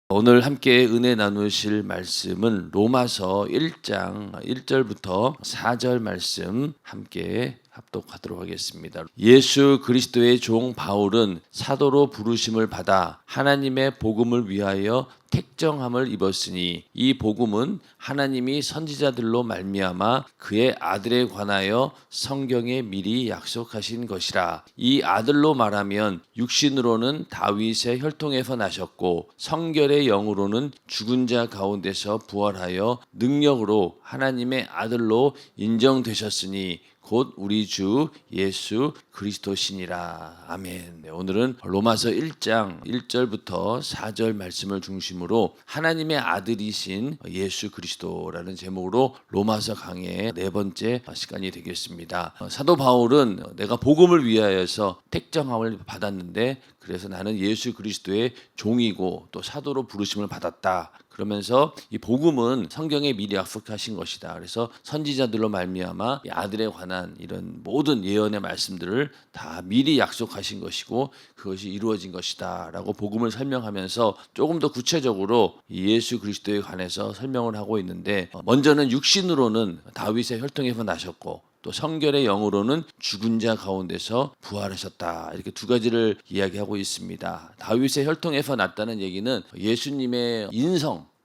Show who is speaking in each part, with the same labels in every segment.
Speaker 1: 오늘 함께 은혜 나누실 말씀은 로마서 1장 1절부터 4절 말씀 함께 합독하도록 하겠습니다. 예수 그리스도의 종 바울은 사도로 부르심을 받아 하나님의 복음을 위하여 택정함을 입었으니 이 복음은 하나님이 선지자들로 말미암아 그의 아들에 관하여 성경에 미리 약속하신 것이라. 이 아들로 말하면 육신으로는 다윗의 혈통에서 나셨고 성결의 영으로는 죽은 자 가운데서 부활하여 능력으로 하나님의 아들로 인정되셨으니 곧 우리 주 예수 그리스도시니라. 아멘. 오늘은 로마서 1장 1절부터 4절 말씀을 중심으로 하나님의 아들이신 예수 그리스도라는 제목으로 로마서 강의 네 번째 시간이 되겠습니다. 사도 바울은 내가 복음을 위하여서 택정함을 받았는데 그래서 나는 예수 그리스도의 종이고 또 사도로 부르심을 받았다. 그러면서 이 복음은 성경에 미리 약속하신 것이다. 그래서 선지자들로 말미암아 이 아들에 관한 이런 모든 예언의 말씀들을 다 미리 약속하신 것이고 그것이 이루어진 것이다라고 복음을 설명하면서 조금 더 구체적으로 이 예수 그리스도에 관해서 설명을 하고 있는데, 먼저는 육신으로는 다윗의 혈통에서 나셨고 또 성결의 영으로는 죽은 자 가운데서 부활하셨다. 이렇게 두 가지를 이야기하고 있습니다. 다윗의 혈통에서 났다는 얘기는 예수님의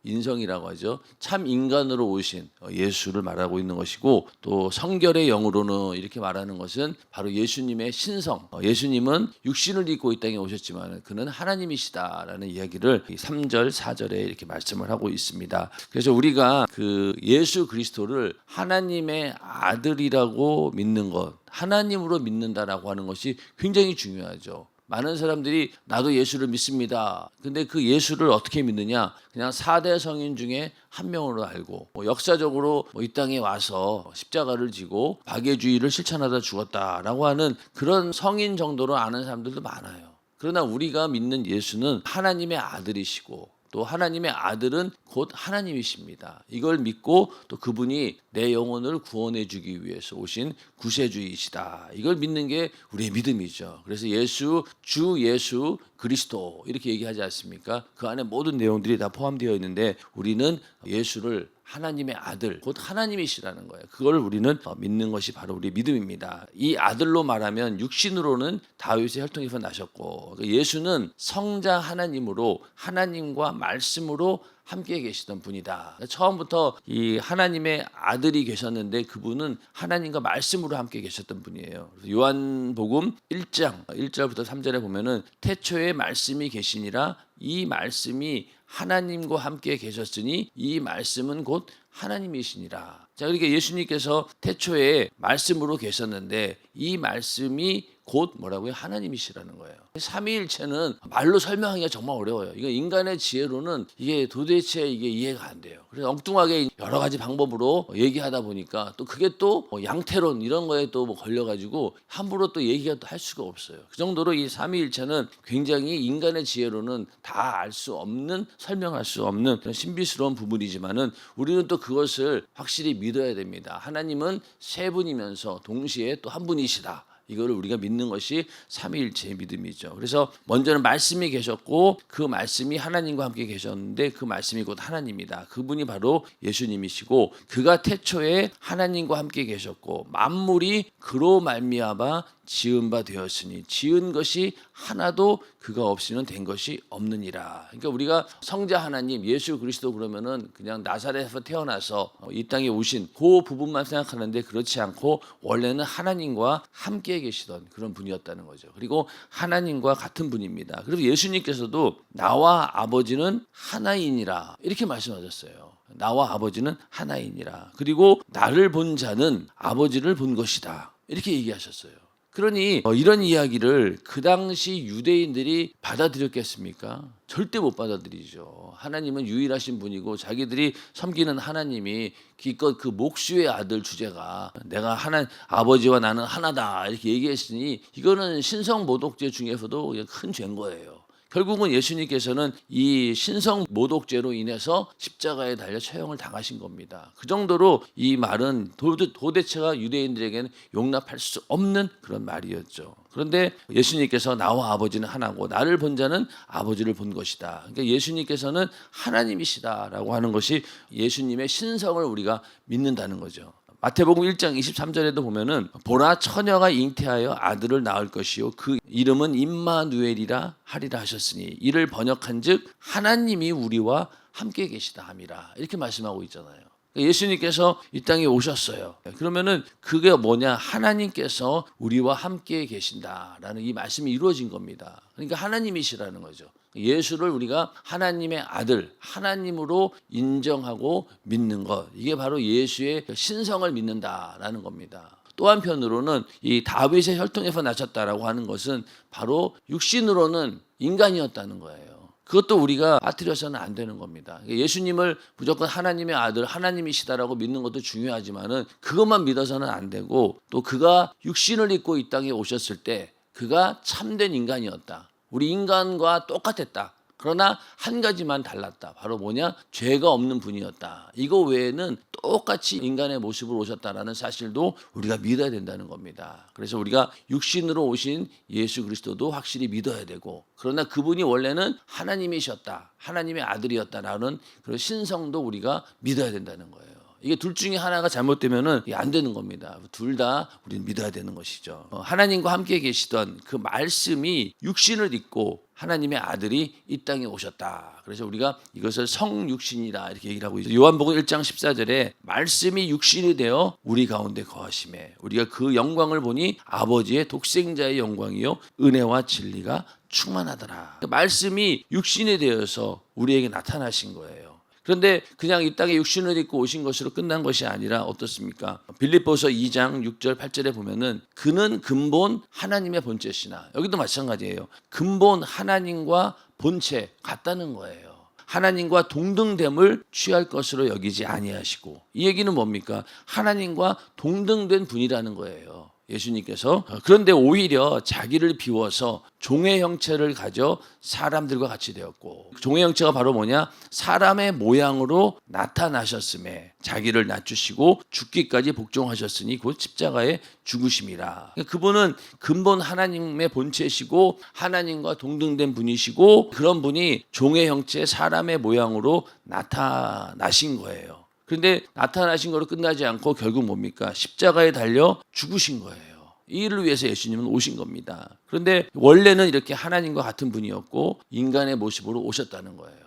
Speaker 1: 인성이라고 하죠. 참 인간으로 오신 예수를 말하고 있는 것이고, 또 성결의 영으로는 이렇게 말하는 것은 바로 예수님의 신성. 예수님은 육신을 입고 이 땅에 오셨지만 그는 하나님이시다라는 이야기를 3절, 4절에 이렇게 말씀을 하고 있습니다. 그래서 우리가 그 예수 그리스도를 하나님의 아들이라고 믿는 것, 하나님으로 믿는다라고 하는 것이 굉장히 중요하죠. 많은 사람들이 나도 예수를 믿습니다. 근데 그 예수를 어떻게 믿느냐? 그냥 4대 성인 중에 한 명으로 알고, 역사적으로 이 땅에 와서 십자가를 지고 박해주의를 실천하다 죽었다라고 하는 그런 성인 정도로 아는 사람들도 많아요. 그러나 우리가 믿는 예수는 하나님의 아들이시고 또 하나님의 아들은 곧 하나님이십니다. 이걸 믿고 또 그분이 내 영혼을 구원해 주기 위해서 오신 구세주이시다. 이걸 믿는 게 우리의 믿음이죠. 그래서 주 예수 그리스도 이렇게 얘기하지 않습니까? 그 안에 모든 내용들이 다 포함되어 있는데 우리는 예수를 하나님의 아들, 곧 하나님이시라는 거예요. 그걸 우리는 믿는 것이 바로 우리의 믿음입니다. 이 아들로 말하면 육신으로는 다윗의 혈통에서 나셨고, 예수는 성자 하나님으로 하나님과 말씀으로 함께 계시던 분이다. 처음부터 이 하나님의 아들이 계셨는데 그분은 하나님과 말씀으로 함께 계셨던 분이에요. 요한복음 1장 1절부터 3절에 보면은 태초에 말씀이 계시니라. 이 말씀이 하나님과 함께 계셨으니 이 말씀은 곧 하나님이시니라. 자, 그러니까 예수님께서 태초에 말씀으로 계셨는데 이 말씀이 곧 뭐라고요? 하나님이시라는 거예요. 삼위일체는 말로 설명하기가 정말 어려워요. 이거 인간의 지혜로는 이게 도대체 이게 이해가 안 돼요. 그래서 엉뚱하게 여러 가지 방법으로 얘기하다 보니까 또 그게 또 양태론 이런 거에 또 걸려가지고 함부로 또 얘기가 또 할 수가 없어요. 그 정도로 이 삼위일체는 굉장히 인간의 지혜로는 다 알 수 없는, 설명할 수 없는 그런 신비스러운 부분이지만은 우리는 또 그것을 확실히 믿어야 됩니다. 하나님은 세 분이면서 동시에 또 한 분이시다. 이거를 우리가 믿는 것이 삼위일체의 믿음이죠. 그래서 먼저는 말씀이 계셨고 그 말씀이 하나님과 함께 계셨는데 그 말씀이 곧 하나님이다. 그분이 바로 예수님이시고 그가 태초에 하나님과 함께 계셨고 만물이 그로 말미암아 지은 바 되었으니 지은 것이 하나도 그가 없이는 된 것이 없느니라. 그러니까 우리가 성자 하나님 예수 그리스도 그러면은 그냥 나사렛에서 태어나서 이 땅에 오신 그 부분만 생각하는데 그렇지 않고 원래는 하나님과 함께 계시던 그런 분이었다는 거죠. 그리고 하나님과 같은 분입니다. 그리고 예수님께서도 나와 아버지는 하나이니라 이렇게 말씀하셨어요. 나와 아버지는 하나이니라. 그리고 나를 본 자는 아버지를 본 것이다. 이렇게 얘기하셨어요. 그러니 이런 이야기를 그 당시 유대인들이 받아들였겠습니까? 절대 못 받아들이죠. 하나님은 유일하신 분이고 자기들이 섬기는 하나님이 기껏 그 목수의 아들 주제가 내가 아버지와 나는 하나다 이렇게 얘기했으니 이거는 신성모독죄 중에서도 큰 죄인 거예요. 결국은 예수님께서는 이 신성 모독죄로 인해서 십자가에 달려 처형을 당하신 겁니다. 그 정도로 이 말은 도대체가 유대인들에게는 용납할 수 없는 그런 말이었죠. 그런데 예수님께서 나와 아버지는 하나고 나를 본 자는 아버지를 본 것이다. 그러니까 예수님께서는 하나님이시다라고 하는 것이 예수님의 신성을 우리가 믿는다는 거죠. 마태복음 1장 23절에도 보면은 보라 처녀가 잉태하여 아들을 낳을 것이요 그 이름은 임마누엘이라 하리라 하셨으니 이를 번역한즉 하나님이 우리와 함께 계시다 함이라 이렇게 말씀하고 있잖아요. 예수님께서 이 땅에 오셨어요. 그러면은 그게 뭐냐? 하나님께서 우리와 함께 계신다라는 이 말씀이 이루어진 겁니다. 그러니까 하나님이시라는 거죠. 예수를 우리가 하나님의 아들, 하나님으로 인정하고 믿는 것, 이게 바로 예수의 신성을 믿는다라는 겁니다. 또 한편으로는 이 다윗의 혈통에서 나셨다라고 하는 것은 바로 육신으로는 인간이었다는 거예요. 그것도 우리가 빠뜨려서는 안 되는 겁니다. 예수님을 무조건 하나님의 아들, 하나님이시다라고 믿는 것도 중요하지만은 그것만 믿어서는 안 되고 또 그가 육신을 입고 이 땅에 오셨을 때 그가 참된 인간이었다. 우리 인간과 똑같았다. 그러나 한 가지만 달랐다. 바로 뭐냐? 죄가 없는 분이었다. 이거 외에는 똑같이 인간의 모습으로 오셨다라는 사실도 우리가 믿어야 된다는 겁니다. 그래서 우리가 육신으로 오신 예수 그리스도도 확실히 믿어야 되고, 그러나 그분이 원래는 하나님이셨다. 하나님의 아들이었다라는 그런 신성도 우리가 믿어야 된다는 거예요. 이게 둘 중에 하나가 잘못되면은 안 되는 겁니다. 둘 다 우리는 믿어야 되는 것이죠. 하나님과 함께 계시던 그 말씀이 육신을 입고 하나님의 아들이 이 땅에 오셨다. 그래서 우리가 이것을 성육신이다 이렇게 얘기를 하고 있어요. 요한복음 1장 14절에 말씀이 육신이 되어 우리 가운데 거하심에 우리가 그 영광을 보니 아버지의 독생자의 영광이요 은혜와 진리가 충만하더라. 말씀이 육신이 되어서 우리에게 나타나신 거예요. 그런데 그냥 이 땅에 육신을 입고 오신 것으로 끝난 것이 아니라 어떻습니까? 빌립보서 2장 6절 8절에 보면은 그는 근본 하나님의 본체시나, 여기도 마찬가지예요. 근본 하나님과 본체 같다는 거예요. 하나님과 동등됨을 취할 것으로 여기지 아니하시고, 이 얘기는 뭡니까? 하나님과 동등된 분이라는 거예요. 예수님께서. 그런데 오히려 자기를 비워서 종의 형체를 가져 사람들과 같이 되었고, 종의 형체가 바로 뭐냐? 사람의 모양으로 나타나셨음에 자기를 낮추시고 죽기까지 복종하셨으니 곧 십자가에 죽으심이라. 그분은 근본 하나님의 본체시고 하나님과 동등된 분이시고, 그런 분이 종의 형체 사람의 모양으로 나타나신 거예요. 그런데 나타나신 거로 끝나지 않고 결국 뭡니까? 십자가에 달려 죽으신 거예요. 이 일을 위해서 예수님은 오신 겁니다. 그런데 원래는 이렇게 하나님과 같은 분이었고 인간의 모습으로 오셨다는 거예요.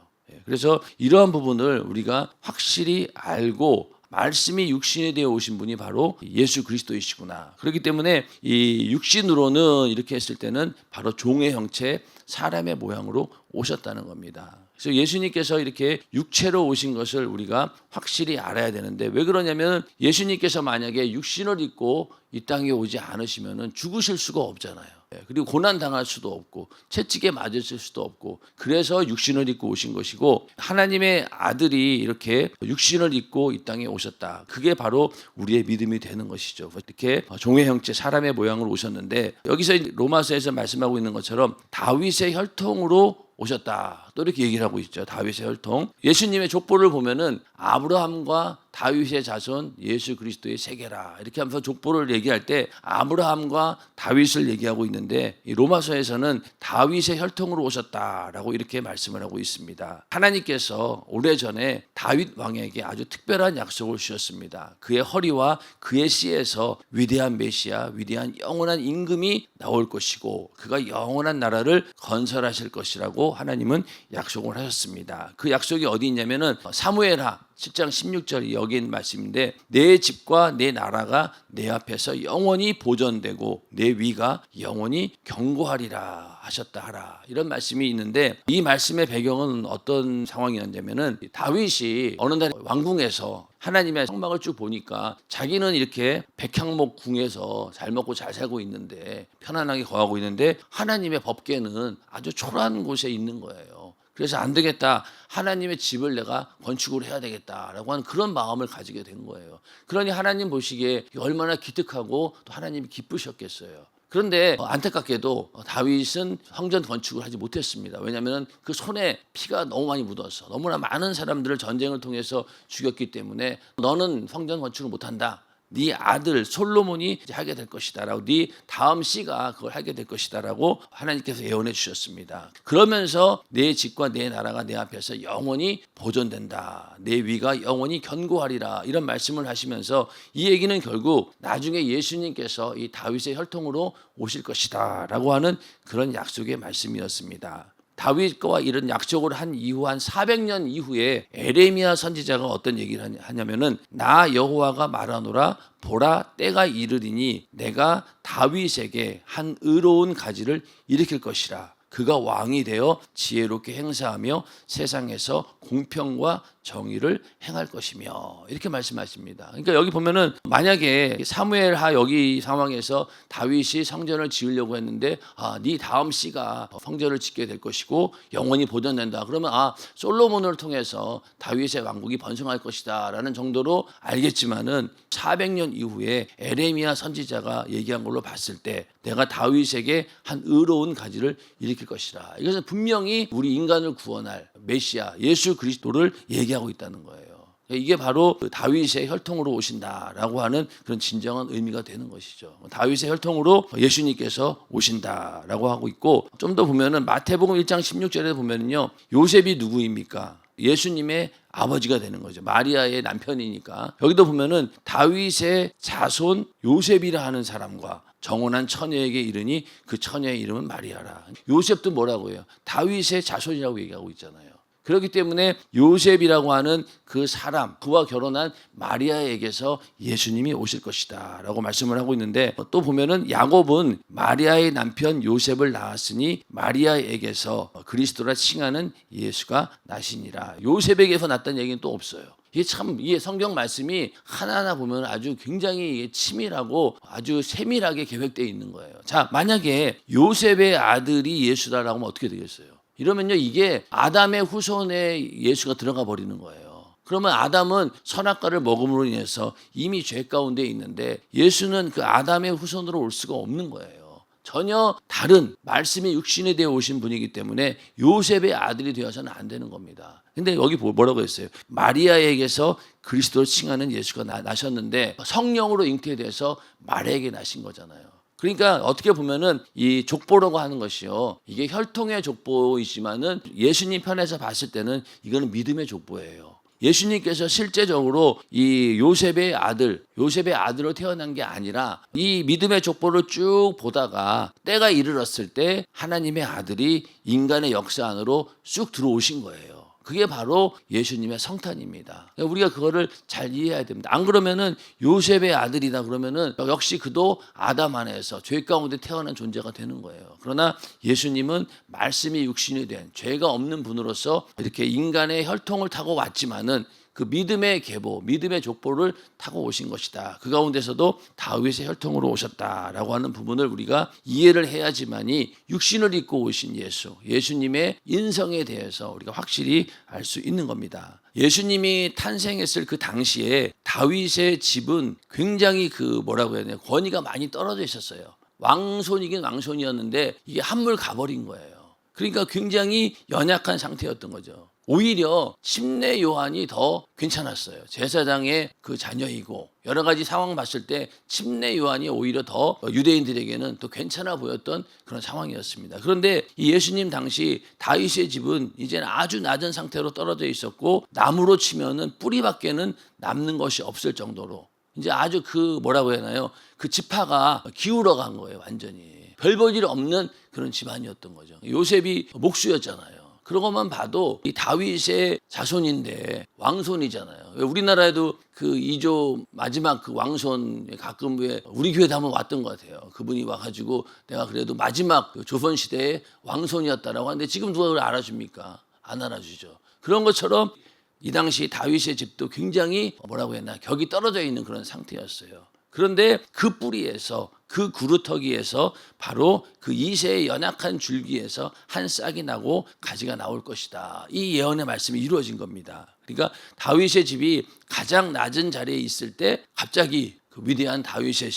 Speaker 1: 그래서 이러한 부분을 우리가 확실히 알고, 말씀이 육신이 되어 오신 분이 바로 예수 그리스도이시구나. 그렇기 때문에 이 육신으로는 이렇게 했을 때는 바로 종의 형체, 사람의 모양으로 오셨다는 겁니다. 그래서 예수님께서 이렇게 육체로 오신 것을 우리가 확실히 알아야 되는데, 왜 그러냐면 예수님께서 만약에 육신을 입고 이 땅에 오지 않으시면 죽으실 수가 없잖아요. 그리고 고난 당할 수도 없고 채찍에 맞으실 수도 없고, 그래서 육신을 입고 오신 것이고, 하나님의 아들이 이렇게 육신을 입고 이 땅에 오셨다. 그게 바로 우리의 믿음이 되는 것이죠. 이렇게 종의 형체 사람의 모양으로 오셨는데, 여기서 로마서에서 말씀하고 있는 것처럼 다윗의 혈통으로 오셨다. 또 이렇게 얘기를 하고 있죠. 다윗의 혈통. 예수님의 족보를 보면은 아브라함과 다윗의 자손 예수 그리스도의 세계라 이렇게 하면서 족보를 얘기할 때 아브라함과 다윗을 얘기하고 있는데, 이 로마서에서는 다윗의 혈통으로 오셨다라고 이렇게 말씀을 하고 있습니다. 하나님께서 오래전에 다윗 왕에게 아주 특별한 약속을 주셨습니다. 그의 허리와 그의 씨에서 위대한 메시아, 위대한 영원한 임금이 나올 것이고 그가 영원한 나라를 건설하실 것이라고 하나님은 약속을 하셨습니다. 그 약속이 어디 있냐면은 사무엘하 10장 16절이 여기 있는 말씀인데, 내 집과 내 나라가 내 앞에서 영원히 보존되고 내 위가 영원히 견고하리라 하셨다 하라, 이런 말씀이 있는데, 이 말씀의 배경은 어떤 상황이었냐면은 다윗이 어느 날 왕궁에서 하나님의 성막을 쭉 보니까 자기는 이렇게 백향목 궁에서 잘 먹고 잘 살고 있는데, 편안하게 거하고 있는데 하나님의 법궤는 아주 초라한 곳에 있는 거예요. 그래서 안 되겠다, 하나님의 집을 내가 건축을 해야 되겠다라고 하는 그런 마음을 가지게 된 거예요. 그러니 하나님 보시기에 얼마나 기특하고 또 하나님이 기쁘셨겠어요. 그런데 안타깝게도 다윗은 성전 건축을 하지 못했습니다. 왜냐하면 그 손에 피가 너무 많이 묻어서 너무나 많은 사람들을 전쟁을 통해서 죽였기 때문에 너는 성전 건축을 못한다. 네 아들 솔로몬이 하게 될 것이다라고, 네 다음 씨가 그걸 하게 될 것이다라고 하나님께서 예언해 주셨습니다. 그러면서 내 집과 내 나라가 내 앞에서 영원히 보존된다. 내 위가 영원히 견고하리라. 이런 말씀을 하시면서 이 얘기는 결국 나중에 예수님께서 이 다윗의 혈통으로 오실 것이다라고 하는 그런 약속의 말씀이었습니다. 다윗과 이런 약속을 한 이후 한 400년 이후에 에레미야 선지자가 어떤 얘기를 하냐면은 나 여호와가 말하노라 보라 때가 이르리니 내가 다윗에게 한 의로운 가지를 일으킬 것이라. 그가 왕이 되어 지혜롭게 행사하며 세상에서 공평과 정의를 행할 것이며, 이렇게 말씀하십니다. 그러니까 여기 보면은 만약에 사무엘하 여기 상황에서 다윗이 성전을 지으려고 했는데 네 다음 씨가 성전을 짓게 될 것이고 영원히 보존된다. 그러면 솔로몬을 통해서 다윗의 왕국이 번성할 것이다라는 정도로 알겠지만은 400년 이후에 에레미야 선지자가 얘기한 걸로 봤을 때 내가 다윗에게 한 의로운 가지를 일으킬 것이라. 이것은 분명히 우리 인간을 구원할 메시아 예수 그리스도를 얘기하고 있다는 거예요. 이게 바로 다윗의 혈통으로 오신다라고 하는 그런 진정한 의미가 되는 것이죠. 다윗의 혈통으로 예수님께서 오신다라고 하고 있고, 좀 더 보면은 마태복음 1장 16절에 보면은요, 요셉이 누구입니까? 예수님의 아버지가 되는 거죠. 마리아의 남편이니까. 여기도 보면은 다윗의 자손 요셉이라 하는 사람과 정혼한 처녀에게 이르니 그 처녀의 이름은 마리아라. 요셉도 뭐라고 해요? 다윗의 자손이라고 얘기하고 있잖아요. 그렇기 때문에 요셉이라고 하는 그 사람, 그와 결혼한 마리아에게서 예수님이 오실 것이다 라고 말씀을 하고 있는데, 또 보면은 야곱은 마리아의 남편 요셉을 낳았으니 마리아에게서 그리스도라 칭하는 예수가 나시니라. 요셉에게서 났다는 얘기는 또 없어요. 이게 성경 말씀이 하나하나 보면 아주 굉장히 치밀하고 아주 세밀하게 계획되어 있는 거예요. 자, 만약에 요셉의 아들이 예수다라고 하면 어떻게 되겠어요? 이러면요, 이게 아담의 후손에 예수가 들어가 버리는 거예요. 그러면 아담은 선악과를 먹음으로 인해서 이미 죄 가운데 있는데 예수는 그 아담의 후손으로 올 수가 없는 거예요. 전혀 다른 말씀이 육신이 되어 오신 분이기 때문에 요셉의 아들이 되어서는 안 되는 겁니다. 근데 여기 뭐라고 했어요? 마리아에게서 그리스도를 칭하는 예수가 나셨는데 성령으로 잉태돼서 마리아에게 나신 거잖아요. 그러니까 어떻게 보면은 이 족보라고 하는 것이요, 이게 혈통의 족보이지만은 예수님 편에서 봤을 때는 이거는 믿음의 족보예요. 예수님께서 실제적으로 이 요셉의 아들로 태어난 게 아니라 이 믿음의 족보를 쭉 보다가 때가 이르렀을 때 하나님의 아들이 인간의 역사 안으로 쑥 들어오신 거예요. 그게 바로 예수님의 성탄입니다. 우리가 그거를 잘 이해해야 됩니다. 안 그러면은 요셉의 아들이다 그러면은 역시 그도 아담 안에서 죄 가운데 태어난 존재가 되는 거예요. 그러나 예수님은 말씀이 육신이 된 죄가 없는 분으로서 이렇게 인간의 혈통을 타고 왔지만은 그 믿음의 계보, 믿음의 족보를 타고 오신 것이다. 그 가운데서도 다윗의 혈통으로 오셨다라고 하는 부분을 우리가 이해를 해야지만이 육신을 입고 오신 예수님의 인성에 대해서 우리가 확실히 알 수 있는 겁니다. 예수님이 탄생했을 그 당시에 다윗의 집은 굉장히 뭐라고 해야 되나, 권위가 많이 떨어져 있었어요. 왕손이긴 왕손이었는데 이게 한물 가버린 거예요. 그러니까 굉장히 연약한 상태였던 거죠. 오히려 침례 요한이 더 괜찮았어요. 제사장의 그 자녀이고 여러 가지 상황 봤을 때 침례 요한이 오히려 더 유대인들에게는 더 괜찮아 보였던 그런 상황이었습니다. 그런데 이 예수님 당시 다윗의 집은 이제는 아주 낮은 상태로 떨어져 있었고 나무로 치면은 뿌리밖에는 남는 것이 없을 정도로 이제 아주 뭐라고 해야 하나요? 그 지파가 기울어 간 거예요. 완전히 별 볼 일 없는 그런 집안이었던 거죠. 요셉이 목수였잖아요. 그런 것만 봐도 이 다윗의 자손인데 왕손이잖아요. 우리나라에도 그 2조 마지막 그 왕손 가끔 왜 우리 교회도 한번 왔던 것 같아요. 그분이 와가지고 내가 그래도 마지막 조선시대의 왕손이었다라고 하는데 지금 누가 그걸 알아줍니까? 안 알아주죠. 그런 것처럼 이 당시 다윗의 집도 굉장히 뭐라고 했나, 격이 떨어져 있는 그런 상태였어요. 그런데 그 뿌리에서, 그 구루터기에서 바로 그 이새의 연약한 줄기에서 한 싹이 나고 가지가 나올 것이다. 이 예언의 말씀이 이루어진 겁니다. 그러니까 다윗의 집이 가장 낮은 자리에 있을 때 갑자기 그 위대한 다윗의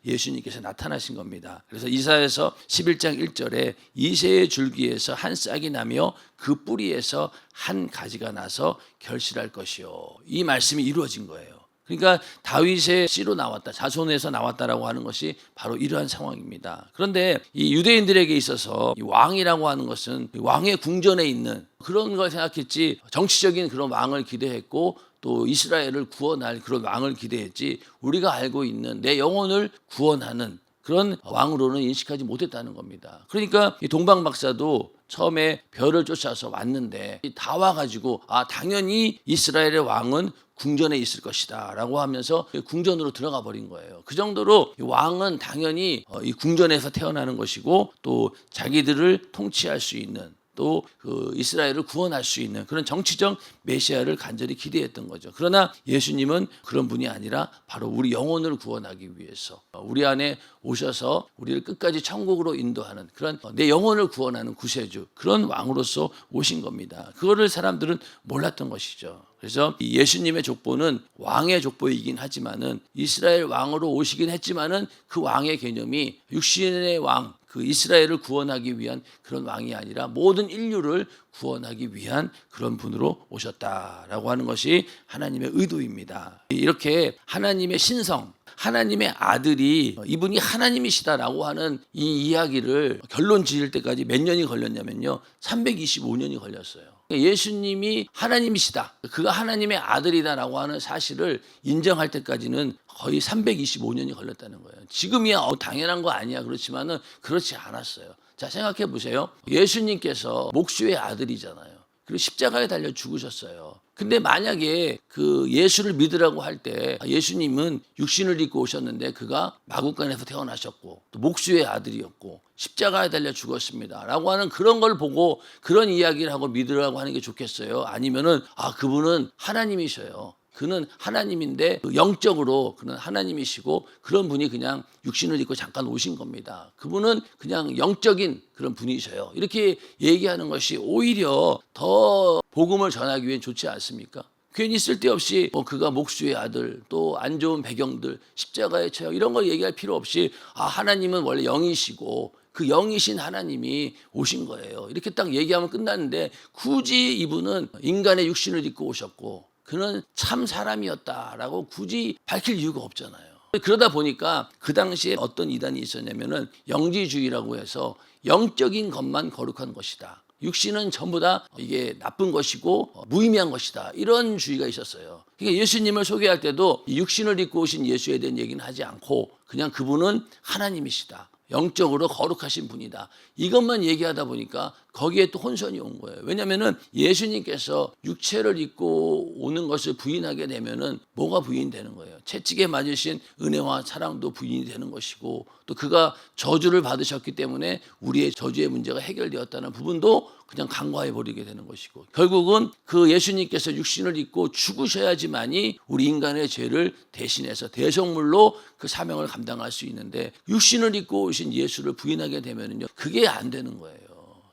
Speaker 1: 예수님께서 나타나신 겁니다. 그래서 이사야서 11장 1절에 이새의 줄기에서 한 싹이 나며 그 뿌리에서 한 가지가 나서 결실할 것이요. 이 말씀이 이루어진 거예요. 그러니까 다윗의 씨로 나왔다, 자손에서 나왔다라고 하는 것이 바로 이러한 상황입니다. 그런데 이 유대인들에게 있어서 이 왕이라고 하는 것은 왕의 궁전에 있는 그런 걸 생각했지, 정치적인 그런 왕을 기대했고 또 이스라엘을 구원할 그런 왕을 기대했지, 우리가 알고 있는 내 영혼을 구원하는 그런 왕으로는 인식하지 못했다는 겁니다. 그러니까 이 동방 박사도 처음에 별을 쫓아서 왔는데 다 와가지고 당연히 이스라엘의 왕은 궁전에 있을 것이다 라고 하면서 궁전으로 들어가 버린 거예요. 그 정도로 왕은 당연히 이 궁전에서 태어나는 것이고 또 자기들을 통치할 수 있는 또 그 이스라엘을 구원할 수 있는 그런 정치적 메시아를 간절히 기대했던 거죠. 그러나 예수님은 그런 분이 아니라 바로 우리 영혼을 구원하기 위해서 우리 안에 오셔서 우리를 끝까지 천국으로 인도하는 그런 내 영혼을 구원하는 구세주, 그런 왕으로서 오신 겁니다. 그거를 사람들은 몰랐던 것이죠. 그래서 이 예수님의 족보는 왕의 족보이긴 하지만은 이스라엘 왕으로 오시긴 했지만은 그 왕의 개념이 육신의 왕, 그 이스라엘을 구원하기 위한 그런 왕이 아니라 모든 인류를 구원하기 위한 그런 분으로 오셨다라고 하는 것이 하나님의 의도입니다. 이렇게 하나님의 신성, 하나님의 아들이 이분이 하나님이시다라고 하는 이 이야기를 결론 지을 때까지 몇 년이 걸렸냐면요, 325년이 걸렸어요. 예수님이 하나님이시다, 그가 하나님의 아들이다라고 하는 사실을 인정할 때까지는 거의 325년이 걸렸다는 거예요. 지금이야 당연한 거 아니야, 그렇지만은 그렇지 않았어요. 자, 생각해 보세요. 예수님께서 목수의 아들이잖아요. 그리고 십자가에 달려 죽으셨어요. 근데 만약에 그 예수를 믿으라고 할 때 예수님은 육신을 입고 오셨는데 그가 마구간에서 태어나셨고 또 목수의 아들이었고 십자가에 달려 죽었습니다 라고 하는 그런 걸 보고 그런 이야기를 하고 믿으라고 하는 게 좋겠어요? 아니면은 그분은 하나님이셔요. 그는 하나님인데 영적으로 그는 하나님이시고 그런 분이 그냥 육신을 입고 잠깐 오신 겁니다. 그분은 그냥 영적인 그런 분이셔요. 이렇게 얘기하는 것이 오히려 더 복음을 전하기 위해 좋지 않습니까? 괜히 쓸데없이 그가 목수의 아들, 또 안 좋은 배경들, 십자가의 처형 이런 걸 얘기할 필요 없이 하나님은 원래 영이시고 그 영이신 하나님이 오신 거예요. 이렇게 딱 얘기하면 끝나는데 굳이 이분은 인간의 육신을 입고 오셨고 그는 참 사람이었다라고 굳이 밝힐 이유가 없잖아요. 그러다 보니까 그 당시에 어떤 이단이 있었냐면은 영지주의라고 해서 영적인 것만 거룩한 것이다, 육신은 전부 다 이게 나쁜 것이고 무의미한 것이다, 이런 주의가 있었어요. 그러니까 예수님을 소개할 때도 육신을 입고 오신 예수에 대한 얘기는 하지 않고 그냥 그분은 하나님이시다, 영적으로 거룩하신 분이다, 이것만 얘기하다 보니까 거기에 또 혼선이 온 거예요. 왜냐하면은 예수님께서 육체를 입고 오는 것을 부인하게 되면은 뭐가 부인되는 거예요? 채찍에 맞으신 은혜와 사랑도 부인이 되는 것이고 또 그가 저주를 받으셨기 때문에 우리의 저주의 문제가 해결되었다는 부분도 그냥 간과해 버리게 되는 것이고 결국은 그 예수님께서 육신을 입고 죽으셔야지만이 우리 인간의 죄를 대신해서 대속물로 그 사명을 감당할 수 있는데 육신을 입고 오신 예수를 부인하게 되면은요, 그게 안 되는 거예요.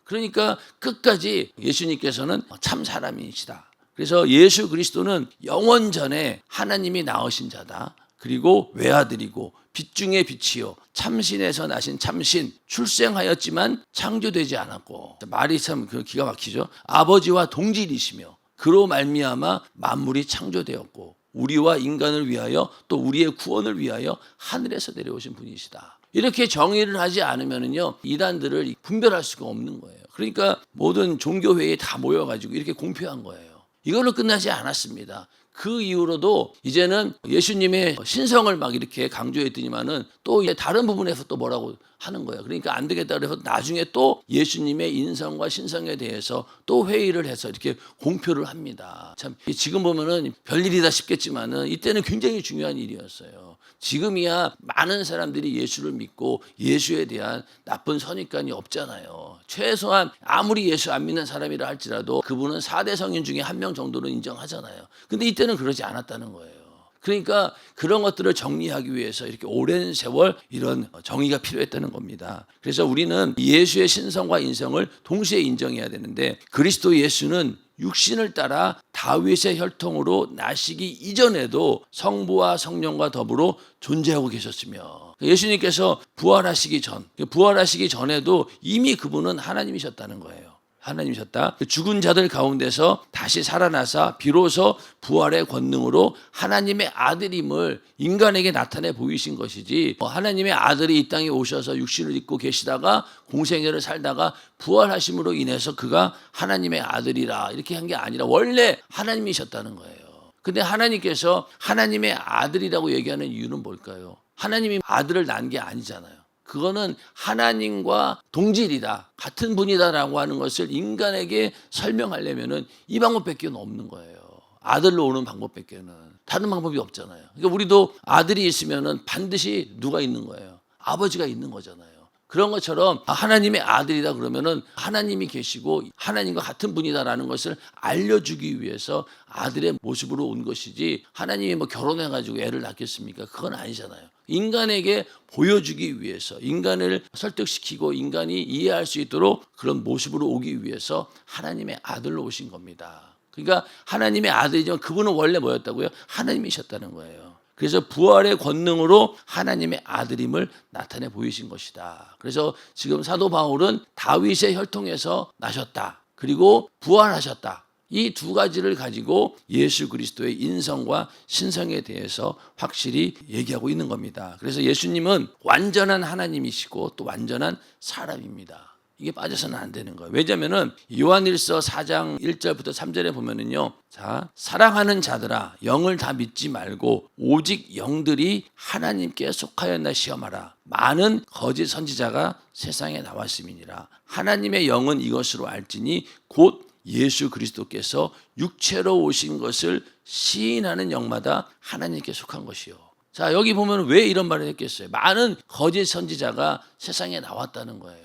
Speaker 1: 그러니까 끝까지 예수님께서는 참 사람이시다. 그래서 예수 그리스도는 영원 전에 하나님이 낳으신 자다. 그리고 외아들이고 빛 중에 빛이요 참신에서 나신 참신, 출생하였지만 창조되지 않았고, 말이 참 기가 막히죠. 아버지와 동질이시며 그로 말미암아 만물이 창조되었고 우리와 인간을 위하여 또 우리의 구원을 위하여 하늘에서 내려오신 분이시다. 이렇게 정의를 하지 않으면요, 이단들을 분별할 수가 없는 거예요. 그러니까 모든 종교회의에 다 모여가지고 이렇게 공표한 거예요. 이걸로 끝나지 않았습니다. 그 이후로도 이제는 예수님의 신성을 막 이렇게 강조했더니만은 또 이제 다른 부분에서 또 뭐라고 하는 거예요. 그러니까 안 되겠다 그래서 나중에 또 예수님의 인성과 신성에 대해서 또 회의를 해서 이렇게 공표를 합니다. 참 지금 보면은 별일이다 싶겠지만은 이때는 굉장히 중요한 일이었어요. 지금이야 많은 사람들이 예수를 믿고 예수에 대한 나쁜 선입관이 없잖아요. 최소한 아무리 예수 안 믿는 사람이라 할지라도 그분은 4대 성인 중에 한 명 정도는 인정하잖아요. 근데 이때는 그러지 않았다는 거예요. 그러니까 그런 것들을 정리하기 위해서 이렇게 오랜 세월 이런 정의가 필요했다는 겁니다. 그래서 우리는 예수의 신성과 인성을 동시에 인정해야 되는데 그리스도 예수는 육신을 따라 다윗의 혈통으로 나시기 이전에도 성부와 성령과 더불어 존재하고 계셨으며 예수님께서 부활하시기 전에도 이미 그분은 하나님이셨다는 거예요. 하나님이셨다. 죽은 자들 가운데서 다시 살아나사 비로소 부활의 권능으로 하나님의 아들임을 인간에게 나타내 보이신 것이지, 하나님의 아들이 이 땅에 오셔서 육신을 입고 계시다가 공생애를 살다가 부활하심으로 인해서 그가 하나님의 아들이라 이렇게 한 게 아니라 원래 하나님이셨다는 거예요. 근데 하나님께서 하나님의 아들이라고 얘기하는 이유는 뭘까요? 하나님이 아들을 낳은 게 아니잖아요. 그거는 하나님과 동질이다, 같은 분이다라고 하는 것을 인간에게 설명하려면은 이 방법밖에 없는 거예요. 아들로 오는 방법밖에는 다른 방법이 없잖아요. 그러니까 우리도 아들이 있으면은 반드시 누가 있는 거예요? 아버지가 있는 거잖아요. 그런 것처럼 하나님의 아들이다 그러면은 하나님이 계시고 하나님과 같은 분이다라는 것을 알려주기 위해서 아들의 모습으로 온 것이지, 하나님이 뭐 결혼해가지고 애를 낳겠습니까? 그건 아니잖아요. 인간에게 보여주기 위해서, 인간을 설득시키고 인간이 이해할 수 있도록 그런 모습으로 오기 위해서 하나님의 아들로 오신 겁니다. 그러니까 하나님의 아들이지만 그분은 원래 뭐였다고요? 하나님이셨다는 거예요. 그래서 부활의 권능으로 하나님의 아들임을 나타내 보이신 것이다. 그래서 지금 사도 바울은 다윗의 혈통에서 나셨다, 그리고 부활하셨다, 이 두 가지를 가지고 예수 그리스도의 인성과 신성에 대해서 확실히 얘기하고 있는 겁니다. 그래서 예수님은 완전한 하나님이시고 또 완전한 사람입니다. 이게 빠져서는 안 되는 거예요. 왜냐면은 요한일서 4장 1절부터 3절에 보면은요. 자, 사랑하는 자들아, 영을 다 믿지 말고 오직 영들이 하나님께 속하였나 시험하라. 많은 거짓 선지자가 세상에 나왔음이니라. 하나님의 영은 이것으로 알지니 곧 예수 그리스도께서 육체로 오신 것을 시인하는 영마다 하나님께 속한 것이요. 자, 여기 보면 왜 이런 말을 했겠어요? 많은 거짓 선지자가 세상에 나왔다는 거예요.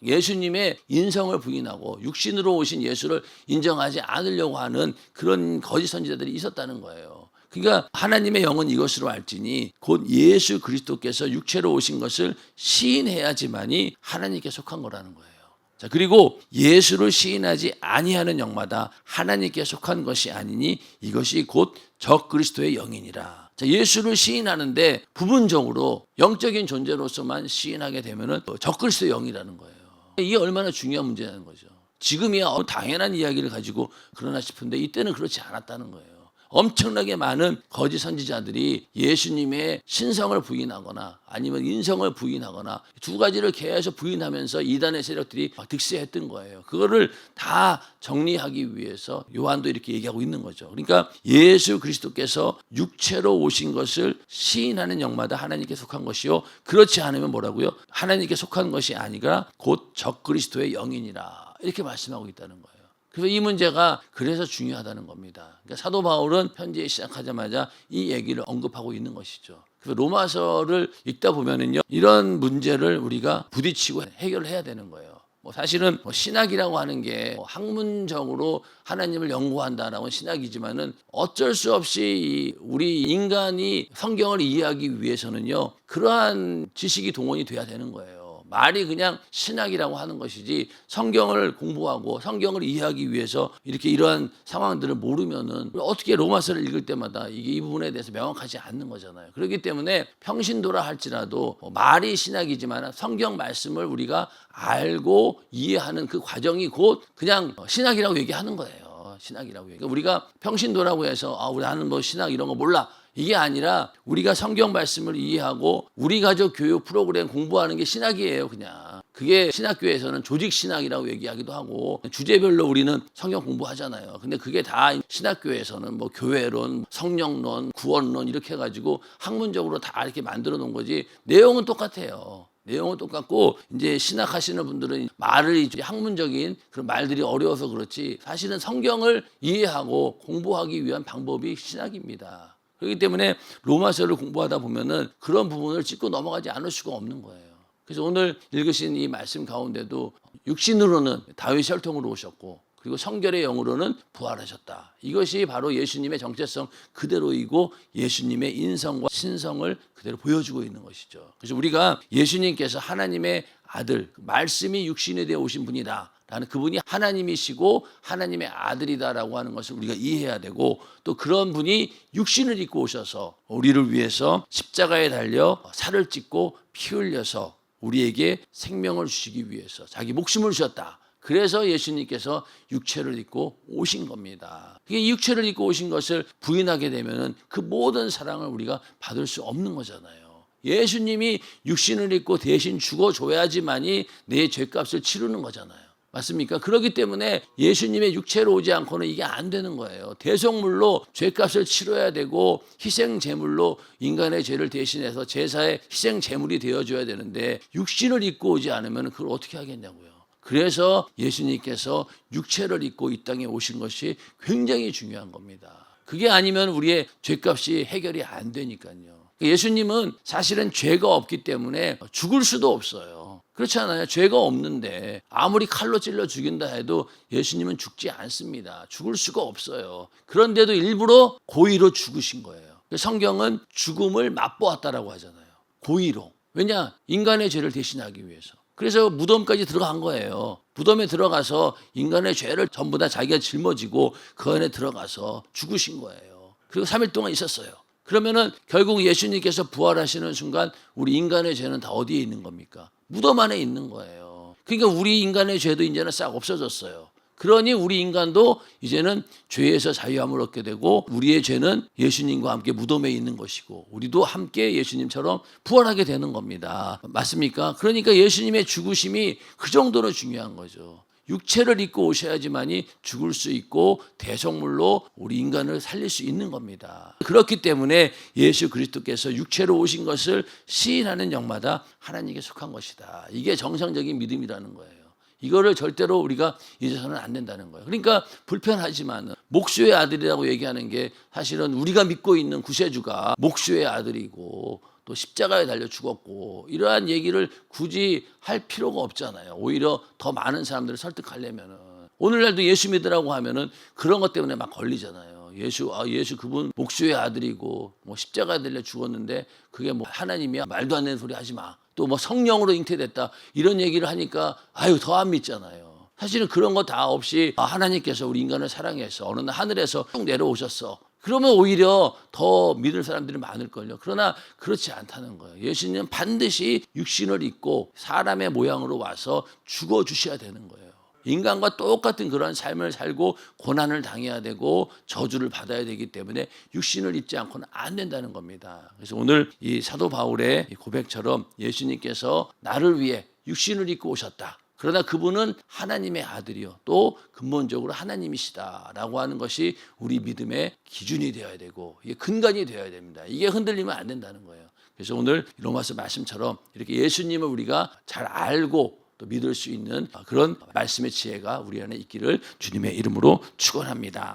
Speaker 1: 예수님의 인성을 부인하고 육신으로 오신 예수를 인정하지 않으려고 하는 그런 거짓 선지자들이 있었다는 거예요. 그러니까 하나님의 영은 이것으로 알지니 곧 예수 그리스도께서 육체로 오신 것을 시인해야지만이 하나님께 속한 거라는 거예요. 자, 그리고 예수를 시인하지 아니하는 영마다 하나님께 속한 것이 아니니 이것이 곧 적그리스도의 영이니라. 자, 예수를 시인하는데 부분적으로 영적인 존재로서만 시인하게 되면은 적그리스도의 영이라는 거예요. 이게 얼마나 중요한 문제라는 거죠. 지금이야 당연한 이야기를 가지고 그러나 싶은데 이때는 그렇지 않았다는 거예요. 엄청나게 많은 거짓 선지자들이 예수님의 신성을 부인하거나 아니면 인성을 부인하거나 두 가지를 계속 부인하면서 이단의 세력들이 득세했던 거예요. 그거를 다 정리하기 위해서 요한도 이렇게 얘기하고 있는 거죠. 그러니까 예수 그리스도께서 육체로 오신 것을 시인하는 영마다 하나님께 속한 것이요, 그렇지 않으면 뭐라고요? 하나님께 속한 것이 아니라 곧 적그리스도의 영이니라, 이렇게 말씀하고 있다는 거예요. 그래서 이 문제가 그래서 중요하다는 겁니다. 그러니까 사도 바울은 편지 시작하자마자 이 얘기를 언급하고 있는 것이죠. 그래서 로마서를 읽다 보면은요, 이런 문제를 우리가 부딪히고 해결해야 되는 거예요. 사실은 신학이라고 하는 게 학문적으로 하나님을 연구한다라고 하는 신학이지만은 어쩔 수 없이 우리 인간이 성경을 이해하기 위해서는요, 그러한 지식이 동원이 돼야 되는 거예요. 말이 그냥 신학이라고 하는 것이지 성경을 공부하고 성경을 이해하기 위해서 이렇게 이러한 상황들을 모르면은 어떻게 로마서를 읽을 때마다 이게 이 부분에 대해서 명확하지 않는 거잖아요. 그렇기 때문에 평신도라 할지라도 말이 신학이지만 성경 말씀을 우리가 알고 이해하는 그 과정이 곧 그냥 신학이라고 얘기하는 거예요. 신학이라고 얘기. 우리가 평신도라고 해서 우리 나는 뭐 신학 이런 거 몰라, 이게 아니라 우리가 성경 말씀을 이해하고 우리 가족 교육 프로그램 공부하는 게 신학이에요. 그냥 그게 신학교에서는 조직 신학이라고 얘기하기도 하고 주제별로 우리는 성경 공부하잖아요. 근데 그게 다 신학교에서는 뭐 교회론, 성령론, 구원론 이렇게 해가지고 학문적으로 다 이렇게 만들어 놓은 거지 내용은 똑같아요. 내용은 똑같고 이제 신학하시는 분들은 말을 이제 학문적인 그런 말들이 어려워서 그렇지 사실은 성경을 이해하고 공부하기 위한 방법이 신학입니다. 그렇기 때문에 로마서를 공부하다 보면은 그런 부분을 짚고 넘어가지 않을 수가 없는 거예요. 그래서 오늘 읽으신 이 말씀 가운데도 육신으로는 다윗 혈통으로 오셨고 그리고 성결의 영으로는 부활하셨다. 이것이 바로 예수님의 정체성 그대로이고 예수님의 인성과 신성을 그대로 보여주고 있는 것이죠. 그래서 우리가 예수님께서 하나님의 아들, 말씀이 육신에 되어 오신 분이다 나는 그분이 하나님이시고 하나님의 아들이다라고 하는 것을 우리가 이해해야 되고, 또 그런 분이 육신을 입고 오셔서 우리를 위해서 십자가에 달려 살을 찢고 피 흘려서 우리에게 생명을 주시기 위해서 자기 목숨을 주셨다. 그래서 예수님께서 육체를 입고 오신 겁니다. 이 육체를 입고 오신 것을 부인하게 되면 그 모든 사랑을 우리가 받을 수 없는 거잖아요. 예수님이 육신을 입고 대신 죽어줘야지만이 내 죄값을 치르는 거잖아요. 맞습니까? 그렇기 때문에 예수님의 육체로 오지 않고는 이게 안 되는 거예요. 대속물로 죄값을 치러야 되고 희생 제물로 인간의 죄를 대신해서 제사의 희생 제물이 되어줘야 되는데 육신을 입고 오지 않으면 그걸 어떻게 하겠냐고요. 그래서 예수님께서 육체를 입고 이 땅에 오신 것이 굉장히 중요한 겁니다. 그게 아니면 우리의 죄값이 해결이 안 되니까요. 예수님은 사실은 죄가 없기 때문에 죽을 수도 없어요. 그렇지 않아요? 죄가 없는데 아무리 칼로 찔러 죽인다 해도 예수님은 죽지 않습니다. 죽을 수가 없어요. 그런데도 일부러 고의로 죽으신 거예요. 성경은 죽음을 맛보았다라고 하잖아요. 고의로. 왜냐? 인간의 죄를 대신하기 위해서. 그래서 무덤까지 들어간 거예요. 무덤에 들어가서 인간의 죄를 전부 다 자기가 짊어지고 그 안에 들어가서 죽으신 거예요. 그리고 3일 동안 있었어요. 그러면은 결국 예수님께서 부활하시는 순간 우리 인간의 죄는 다 어디에 있는 겁니까? 무덤 안에 있는 거예요. 그러니까 우리 인간의 죄도 이제는 싹 없어졌어요. 그러니 우리 인간도 이제는 죄에서 자유함을 얻게 되고 우리의 죄는 예수님과 함께 무덤에 있는 것이고 우리도 함께 예수님처럼 부활하게 되는 겁니다. 맞습니까? 그러니까 예수님의 죽으심이 그 정도로 중요한 거죠. 육체를 입고 오셔야지만이 죽을 수 있고 대속물로 우리 인간을 살릴 수 있는 겁니다. 그렇기 때문에 예수 그리스도께서 육체로 오신 것을 시인하는 영마다 하나님께 속한 것이다. 이게 정상적인 믿음이라는 거예요. 이거를 절대로 우리가 잊어서는 안 된다는 거예요. 그러니까 불편하지만 목수의 아들이라고 얘기하는 게 사실은 우리가 믿고 있는 구세주가 목수의 아들이고 또 십자가에 달려 죽었고 이러한 얘기를 굳이 할 필요가 없잖아요. 오히려 더 많은 사람들을 설득하려면은 오늘날도 예수 믿으라고 하면은 그런 것 때문에 막 걸리잖아요. 예수 그분 목수의 아들이고 뭐 십자가에 달려 죽었는데 그게 뭐 하나님이야? 말도 안 되는 소리 하지 마. 또 뭐 성령으로 잉태됐다 이런 얘기를 하니까 더 안 믿잖아요. 사실은 그런 거 다 없이 하나님께서 우리 인간을 사랑해서 어느 날 하늘에서 쭉 내려오셨어. 그러면 오히려 더 믿을 사람들이 많을걸요. 그러나 그렇지 않다는 거예요. 예수님은 반드시 육신을 입고 사람의 모양으로 와서 죽어주셔야 되는 거예요. 인간과 똑같은 그런 삶을 살고 고난을 당해야 되고 저주를 받아야 되기 때문에 육신을 입지 않고는 안 된다는 겁니다. 그래서 오늘 이 사도 바울의 고백처럼 예수님께서 나를 위해 육신을 입고 오셨다. 그러나 그분은 하나님의 아들이요. 또 근본적으로 하나님이시다라고 하는 것이 우리 믿음의 기준이 되어야 되고 이게 근간이 되어야 됩니다. 이게 흔들리면 안 된다는 거예요. 그래서 오늘 로마서 말씀처럼 이렇게 예수님을 우리가 잘 알고 또 믿을 수 있는 그런 말씀의 지혜가 우리 안에 있기를 주님의 이름으로 축원합니다.